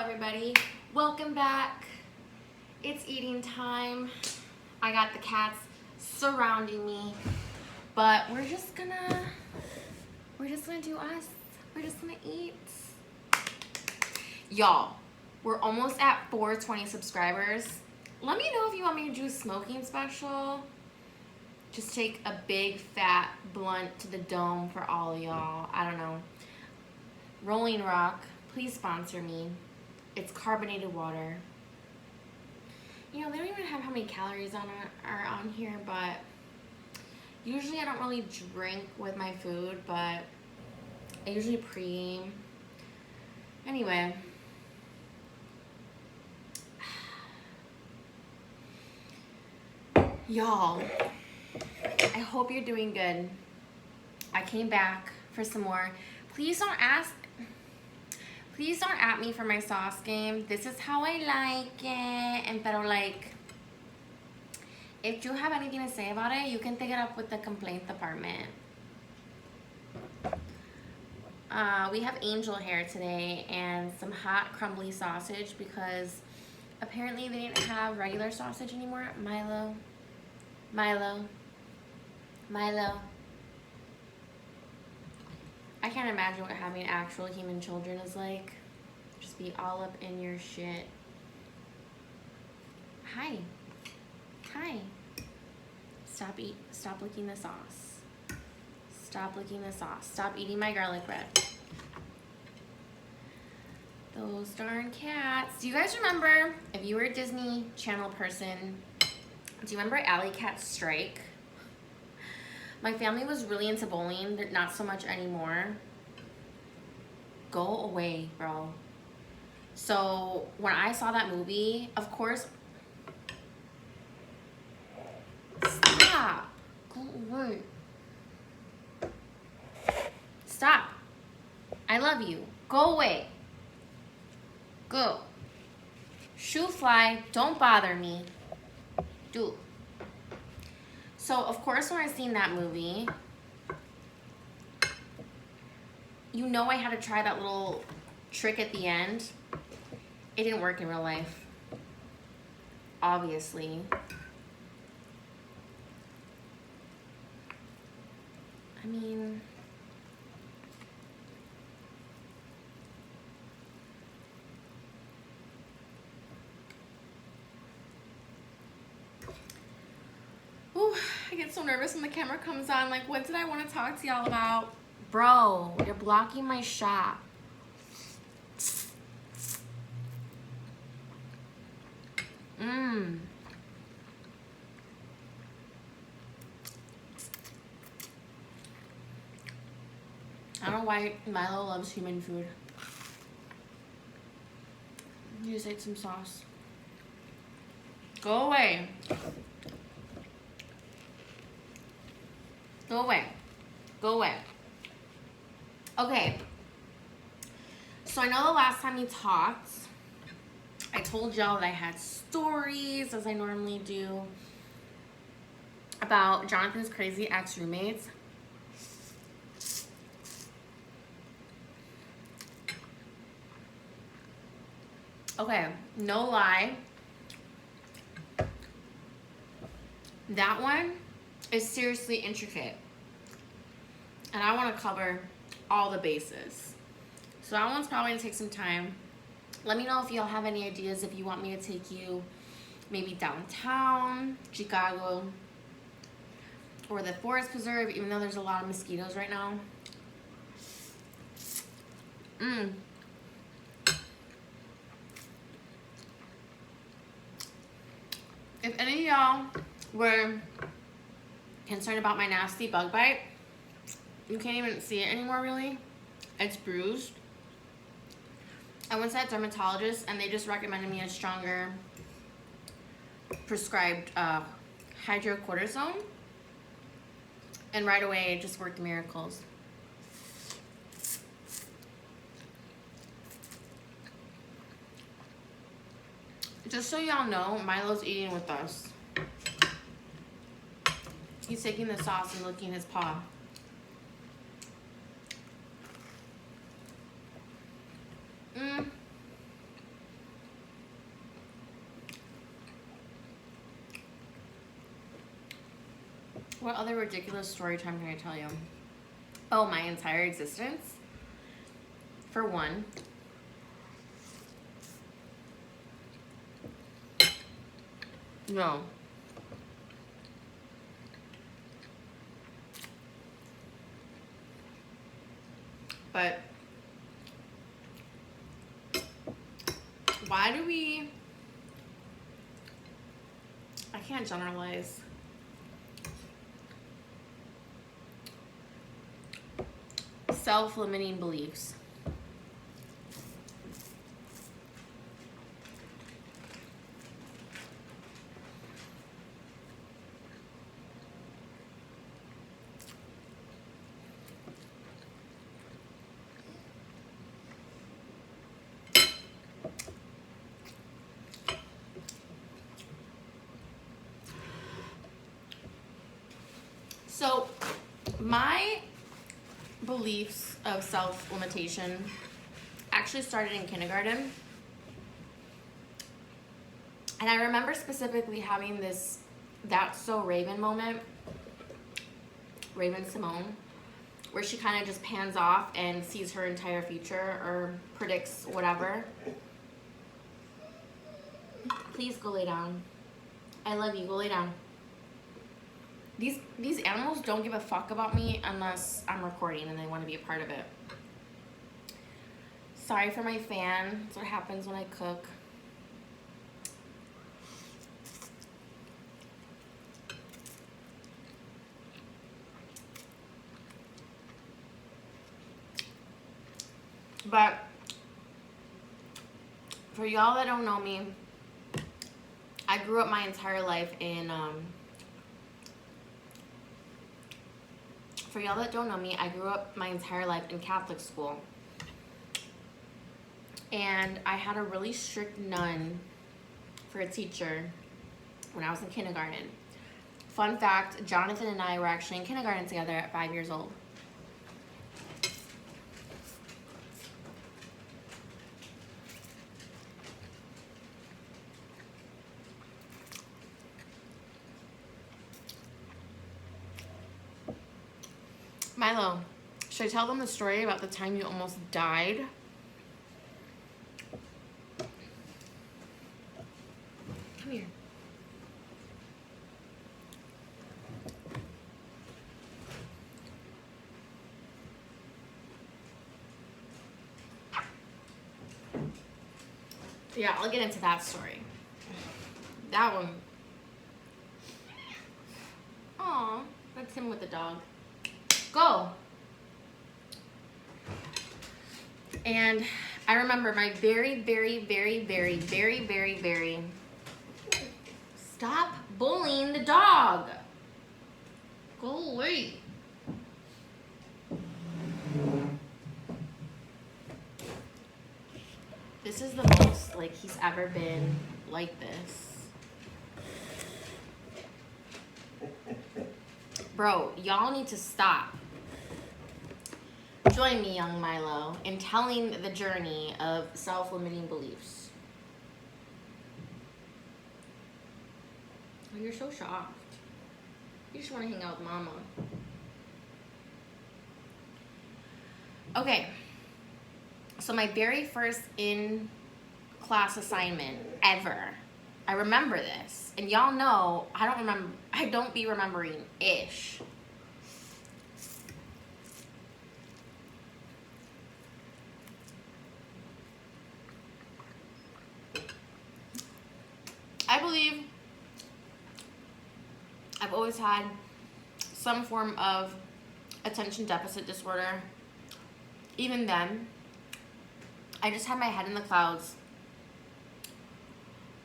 everybody, welcome back. It's eating time. I got the cats surrounding me, but we're just gonna do us. We're just gonna eat. Y'all, we're almost at 420 subscribers. Let me know if you want me to do a smoking special. Just take a big fat blunt to the dome for all of y'all. I don't know. Rolling Rock, please sponsor me. It's carbonated water. You know, they don't even have how many calories are on here, but usually I don't really drink with my food, but I usually pre-game. Anyway. Y'all, I hope you're doing good. I came back for some more. Please don't at me for my sauce game. This is how I like it. And pero like, if you have anything to say about it, you can take it up with the complaint department. We have angel hair today and some hot crumbly sausage because apparently they didn't have regular sausage anymore. MILO. I can't imagine what having actual human children is like. Just be all up in your shit. Hi. Stop licking the sauce. Stop licking the sauce. Stop eating my garlic bread. Those darn cats. Do you guys remember, if you were a Disney Channel person, do you remember Alley Cat Strike? My family was really into bowling. They're not so much anymore. Go away, bro. So when I saw that movie, of course. Stop. Go away. Stop. I love you. Go away. Go. Shoe fly. Don't bother me. Dude. So, of course, when I seen that movie, you know I had to try that little trick at the end. It didn't work in real life. Obviously. I mean... I get so nervous when the camera comes on. Like, what did I want to talk to y'all about? Bro, you're blocking my shot. I don't know why Milo loves human food. You just ate some sauce. Go away. Go away. Go away. Okay. So I know the last time we talked, I told y'all that I had stories, as I normally do, about Jonathan's crazy ex-roommates. Okay, no lie. That one is seriously intricate. And I want to cover all the bases. So that one's probably going to take some time. Let me know if y'all have any ideas, if you want me to take you maybe downtown, Chicago, or the Forest Preserve, even though there's a lot of mosquitoes right now. If any of y'all were concerned about my nasty bug bite, you can't even see it anymore really. It's bruised. I went to that dermatologist and they just recommended me a stronger prescribed hydrocortisone, and right away it just worked miracles. Just so y'all know, Milo's eating with us. He's taking the sauce and licking his paw. What other ridiculous story time can I tell you? Oh, my entire existence. For one. No. But why do we... I can't generalize. Self-limiting beliefs. So, my beliefs of self-limitation actually started in kindergarten. And I remember specifically having this "that's so Raven" moment, Raven Simone, where she kind of just pans off and sees her entire future or predicts whatever. Please go lay down. I love you. Go lay down. These animals don't give a fuck about me unless I'm recording and they want to be a part of it. Sorry for my fan. That's what happens when I cook. But for y'all that don't know me, I grew up my entire life in for y'all that don't know me, I grew up my entire life in Catholic school. And I had a really strict nun for a teacher when I was in kindergarten. Fun fact, Jonathan and I were actually in kindergarten together at 5 years old. Milo, should I tell them the story about the time you almost died? Come here. Yeah, I'll get into that story. That one. Aw, that's him with the dog. Go. And I remember my very stop bullying the dog. Go away. This is the most like he's ever been like this. Bro, y'all need to stop. Join me, young Milo, in telling the journey of self-limiting beliefs. Oh, you're so soft. You just want to hang out with mama. Okay. So my very first in-class assignment ever, I remember this. And y'all know, I don't be remembering ish. I believe I've always had some form of attention deficit disorder. Even then, I just had my head in the clouds.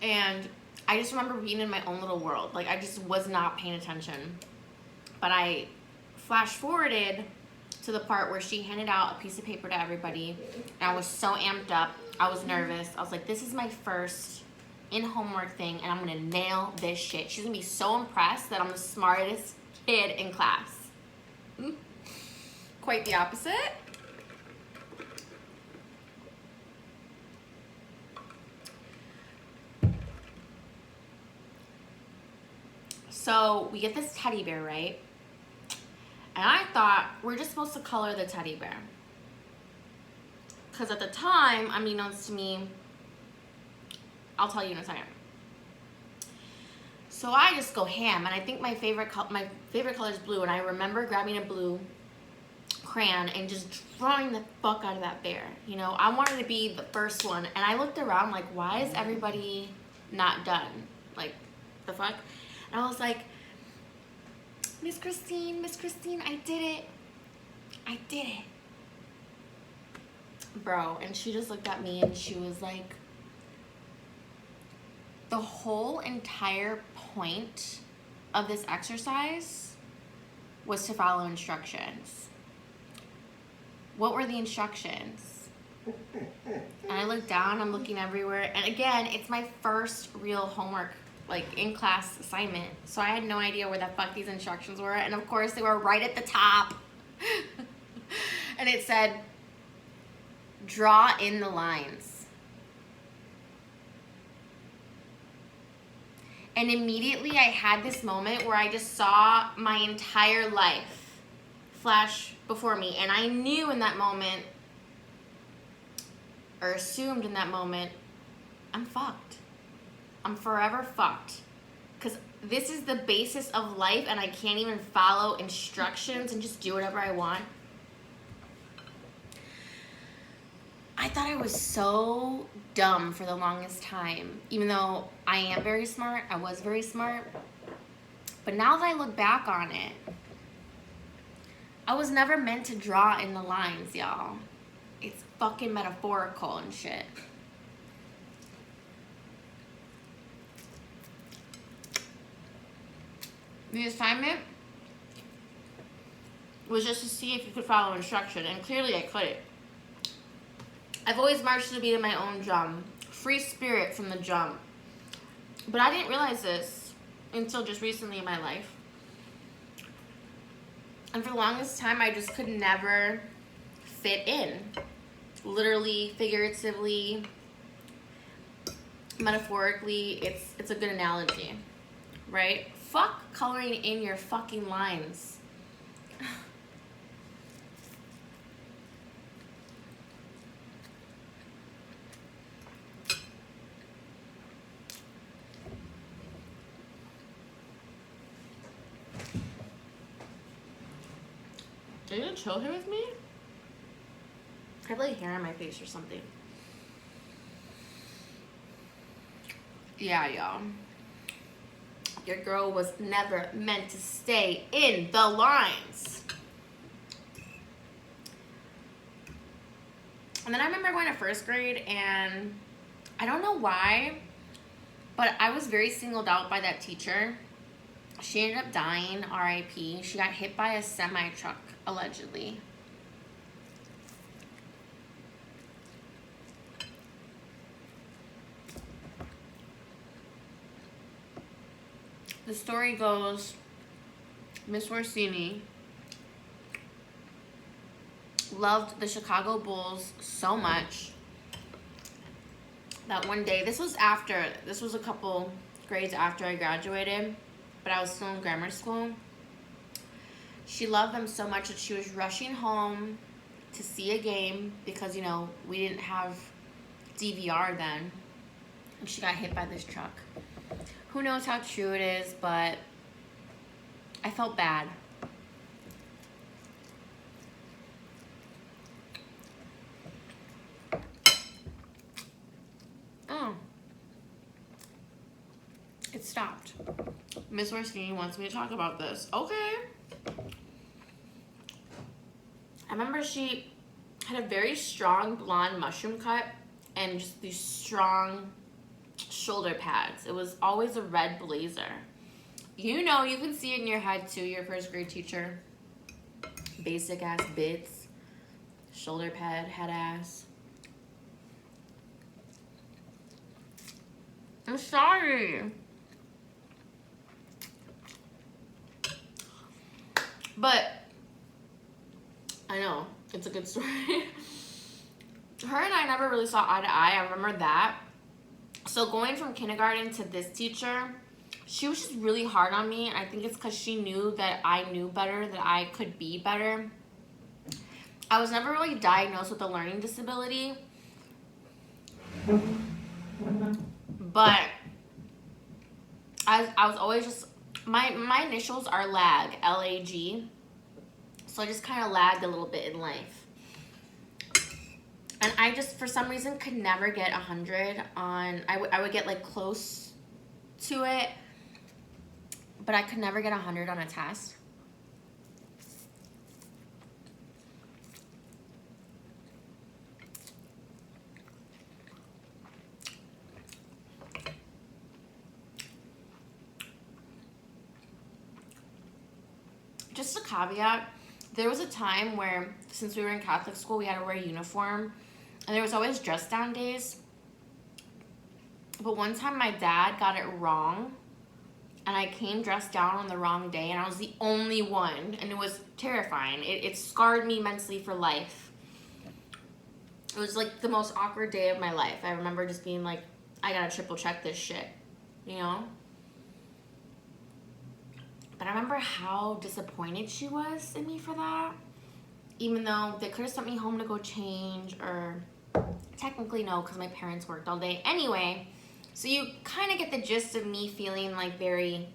And I just remember being in my own little world. Like, I just was not paying attention. But I flash forwarded to the part where she handed out a piece of paper to everybody. And I was so amped up. I was nervous. I was like, this is my first in-homework thing, and I'm going to nail this shit. She's going to be so impressed that I'm the smartest kid in class. Quite the opposite. So we get this teddy bear, right? And I thought we're just supposed to color the teddy bear. Because at the time, unbeknownst to me, I'll tell you in a second. So I just go ham, and I think my favorite color is blue, and I remember grabbing a blue crayon and just drawing the fuck out of that bear. You know, I wanted to be the first one, and I looked around like, why is everybody not done? Like, the fuck? And I was like, Miss Christine, I did it. I did it. Bro, and she just looked at me and she was like, the whole entire point of this exercise was to follow instructions. What were the instructions? And I look down, I'm looking everywhere, and again, it's my first real homework, like in class assignment, so I had no idea where the fuck these instructions were, and of course they were right at the top. And it said, draw in the lines. And immediately I had this moment where I just saw my entire life flash before me, and I knew in that moment, or assumed in that moment, I'm fucked. I'm forever fucked. Because this is the basis of life, and I can't even follow instructions and just do whatever I want. I thought I was so dumb for the longest time. Even though I am very smart, I was very smart. But now that I look back on it, I was never meant to draw in the lines, y'all. It's fucking metaphorical and shit. The assignment was just to see if you could follow instruction, and clearly I couldn't. I've always marched to the beat of my own drum. Free spirit from the jump. But I didn't realize this until just recently in my life. And for the longest time, I just could never fit in. Literally, figuratively, metaphorically, it's a good analogy, right? Fuck coloring in your fucking lines. Are you gonna chill here with me? I have like hair on my face or something. Yeah, y'all. Your girl was never meant to stay in the lines. And then I remember going to first grade, and I don't know why, but I was very singled out by that teacher. She ended up dying, R.I.P. She got hit by a semi-truck, allegedly. The story goes, Miss Orsini loved the Chicago Bulls so much that one day, this was a couple grades after I graduated, but I was still in grammar school. She loved them so much that she was rushing home to see a game because, you know, we didn't have DVR then. And she got hit by this truck. Who knows how true it is, but I felt bad. Oh. It stopped. Miss Orsini wants me to talk about this. Okay. I remember she had a very strong blonde mushroom cut and just these strong shoulder pads. It was always a red blazer. You know, you can see it in your head too, your first grade teacher. Basic ass bits, shoulder pad, head ass. I'm sorry. But I know, it's a good story. Her and I never really saw eye to eye. I remember that. So going from kindergarten to this teacher, she was just really hard on me. And I think it's because she knew that I knew better, that I could be better. I was never really diagnosed with a learning disability. But I was always just, my initials are LAG, L-A-G. So I just kind of lagged a little bit in life. And I just, for some reason, could never get 100 on, I would get like close to it, but I could never get 100 on a test. Just a caveat, there was a time where, since we were in Catholic school, we had to wear a uniform, and there was always dress down days. But one time my dad got it wrong, and I came dressed down on the wrong day, and I was the only one, and it was terrifying. It scarred me mentally for life. It was like the most awkward day of my life. I remember just being like, I gotta triple check this shit, you know? But I remember how disappointed she was in me for that. Even though they could have sent me home to go change, or technically no, because my parents worked all day. Anyway, so you kind of get the gist of me feeling like very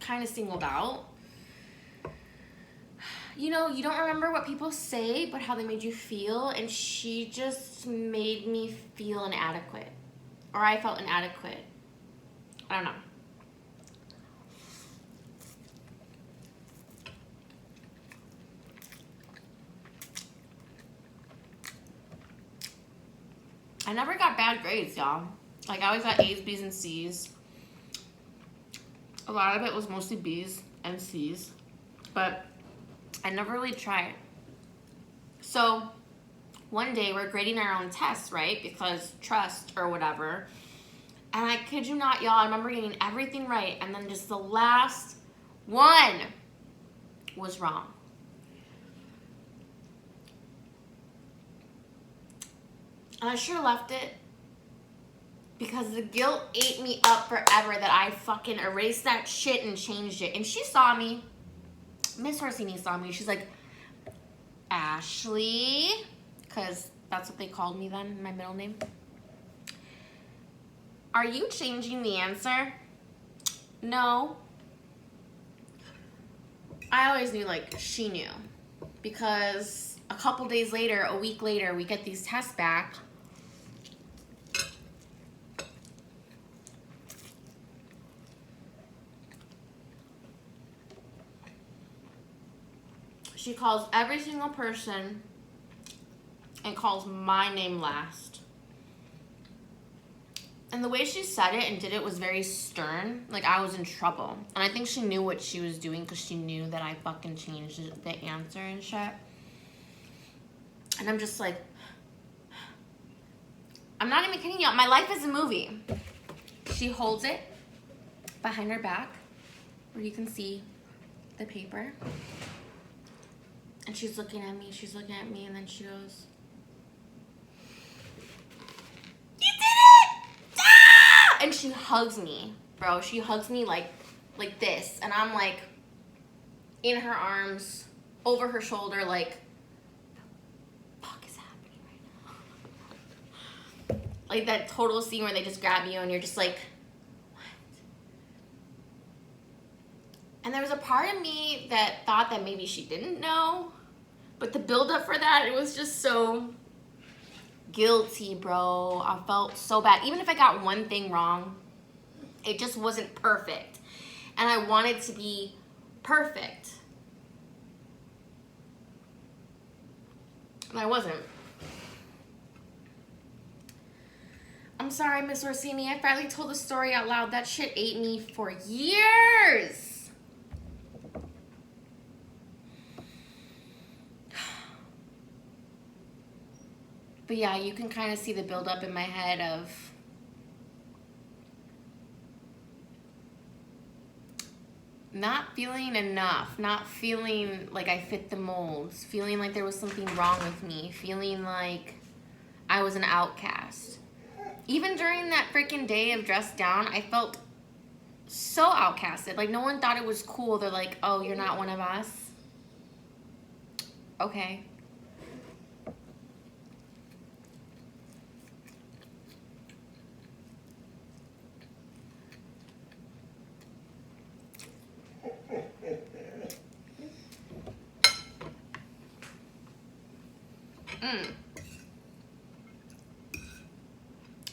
kind of singled out. You know, you don't remember what people say, but how they made you feel. And she just made me feel inadequate. Or I felt inadequate. I don't know. I never got bad grades, y'all. Like, I always got A's, B's, and C's. A lot of it was mostly B's and C's. But I never really tried. So, one day we're grading our own tests, right? Because trust or whatever. And I kid you not, y'all, I remember getting everything right. And then just the last one was wrong. And I sure left it because the guilt ate me up forever that I fucking erased that shit and changed it. And she saw me. Miss Orsini saw me. She's like, Ashley, because that's what they called me then, my middle name. Are you changing the answer? No. I always knew, like, she knew. Because a couple days later, a week later, we get these tests back. She calls every single person and calls my name last. And the way she said it and did it was very stern. Like, I was in trouble. And I think she knew what she was doing because she knew that I fucking changed the answer and shit. And I'm just like, I'm not even kidding y'all. My life is a movie. She holds it behind her back where you can see the paper. And she's looking at me, and then she goes, "You did it! Ah!" And she hugs me, bro. She hugs me like this. And I'm like in her arms, over her shoulder, like, the fuck is happening right now? Like that total scene where they just grab you and you're just like, and there was a part of me that thought that maybe she didn't know, but the buildup for that, it was just so guilty, bro. I felt so bad. Even if I got one thing wrong, it just wasn't perfect. And I wanted to be perfect. And I wasn't. I'm sorry, Miss Orsini. I finally told the story out loud. That shit ate me for years. But yeah, you can kind of see the buildup in my head of not feeling enough, not feeling like I fit the molds, feeling like there was something wrong with me, feeling like I was an outcast. Even during that freaking day of dressed down, I felt so outcasted. Like, no one thought it was cool. They're like, oh, you're not one of us? Okay.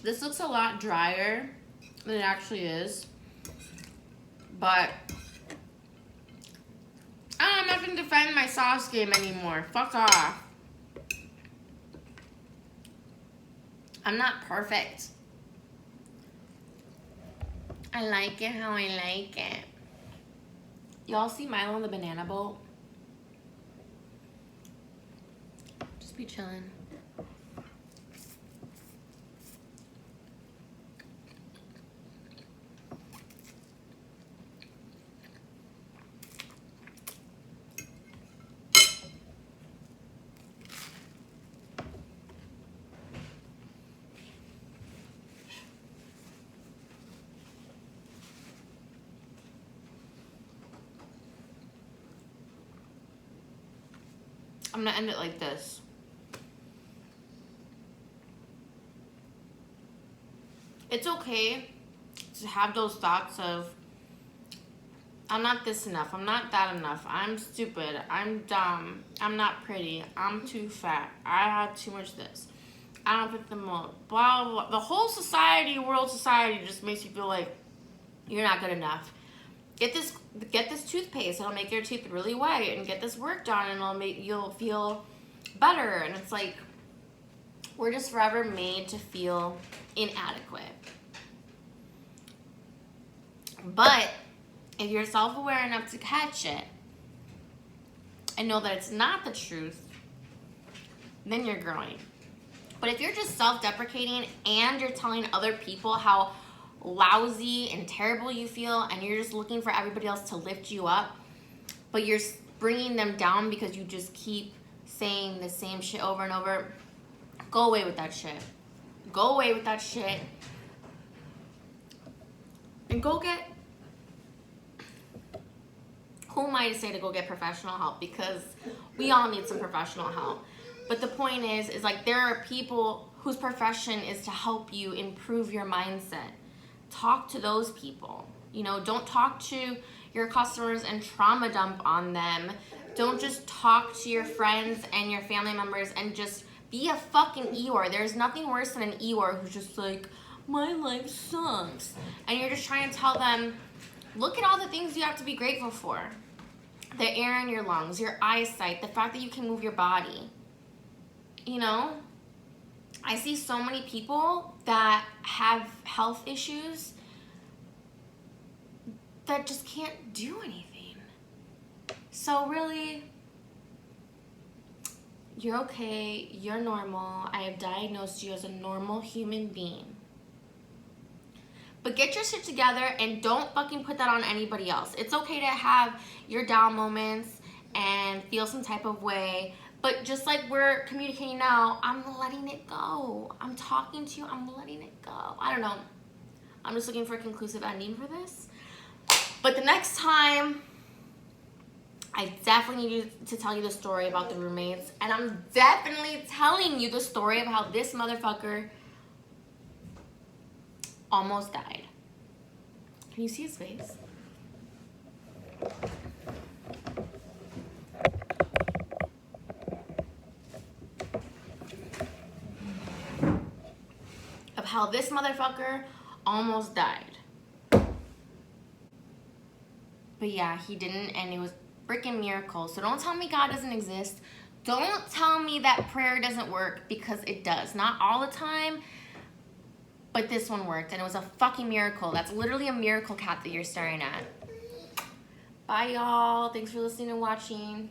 This looks a lot drier than it actually is. But I'm not gonna defend my sauce game anymore. Fuck off. I'm not perfect. I like it how I like it. Y'all see Milo in the banana boat? Just be chilling. I'm gonna end it like this. It's okay to have those thoughts of, I'm not this enough, I'm not that enough, I'm stupid, I'm dumb, I'm not pretty, I'm too fat, I had too much this, I don't fit the mold, blah, blah, blah. The whole society, world society just makes you feel like you're not good enough. Get this toothpaste, it'll make your teeth really white, and get this work done and you'll feel better. And it's like, we're just forever made to feel inadequate. But if you're self-aware enough to catch it and know that it's not the truth, then you're growing. But if you're just self-deprecating and you're telling other people how lousy and terrible you feel, and you're just looking for everybody else to lift you up, but you're bringing them down because you just keep saying the same shit over and over, go away with that shit. Go away with that shit. And go get, who am I to say to go get professional help? Because we all need some professional help. But the point is like, there are people whose profession is to help you improve your mindset. Talk to those people. You know, don't talk to your customers and trauma dump on them. Don't just talk to your friends and your family members and just be a fucking Eeyore. There's nothing worse than an Eeyore who's just like, my life sucks. And you're just trying to tell them, look at all the things you have to be grateful for. The air in your lungs, your eyesight, the fact that you can move your body. You know? I see so many people that have health issues that just can't do anything. So really, you're okay, you're normal. I have diagnosed you as a normal human being. But get your shit together and don't fucking put that on anybody else. It's okay to have your down moments and feel some type of way. But just like we're communicating now, I'm letting it go. I'm talking to you, I'm letting it go. I don't know. I'm just looking for a conclusive ending for this. But the next time, I definitely need to tell you the story about the roommates. And I'm definitely telling you the story of how this motherfucker almost died. Can you see his face? Of how this motherfucker almost died. But yeah, he didn't, and it was freaking miracle. So don't tell me God doesn't exist. Don't tell me that prayer doesn't work, because it does. Not all the time, but this one worked, and it was a fucking miracle. That's literally a miracle cat that you're staring at. Bye, y'all. Thanks for listening and watching.